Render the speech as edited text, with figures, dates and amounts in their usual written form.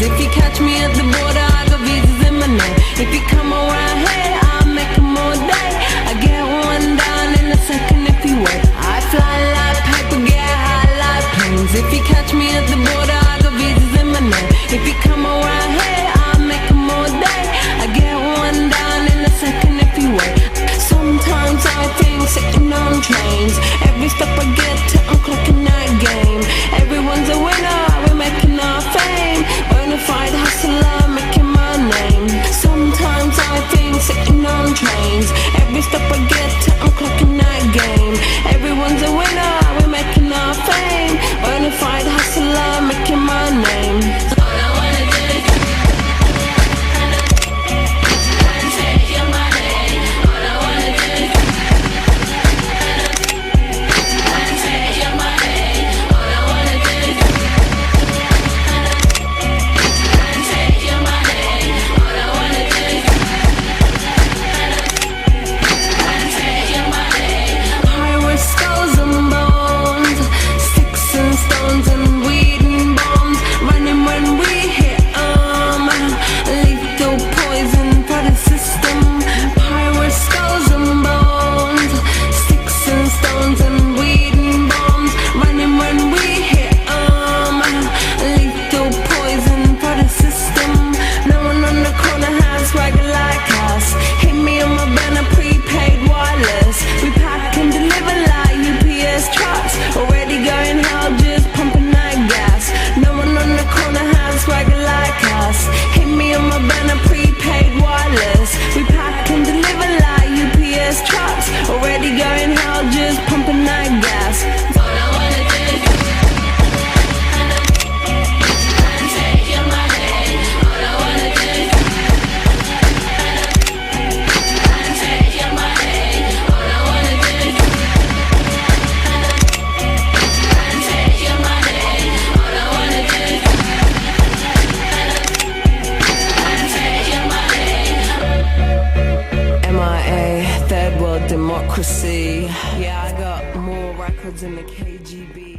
If you catch me at the border, I got visas in my name. If you come around here, I'll make them all day. I get one down in a second if you wait. I fly like paper, get high like planes. If you catch me at the border, I got visas in my name. If you come around here, I'll make them all day. I get one down in a second if you wait. Sometimes I think sitting on trains. Every step I get to, I'm clocking that game. Everyone's a winner, we're making our fame. Bonafide hustler, making my name. Sometimes I think sitting on trains. Every step I get to, I'm clocking that game. Everyone's a winner, we're making our fame. Bonafide hustler, making my name. All I wanna do is take your money. All I wanna do is take your money. All I wanna do is take your money. All I wanna do is take your money. Pirates, skulls and bones, sticks and stones and weed and bombs, running when we hit 'em. Lethal poison for the system. Pirates, skulls and bones, sticks and stones and weed and bombs, running when we hit 'em. Lethal poison for the system. No one on the corner has swagger like us. Hit me on my banner, prepaid wireless. We pack and deliver like UPS trucks. Already going hell, just pumping that gas. No one on the corner has swagger like us. Hit me on my banner, prepaid wireless. We pack and deliver like UPS trucks. Already going hell, just pumping that gas. All I wanna do is take your money. All I wanna do is take your money. All I wanna do is take your money. All I wanna do is take your money. MIA, third world democracy. Yeah, I got more records in the KGB.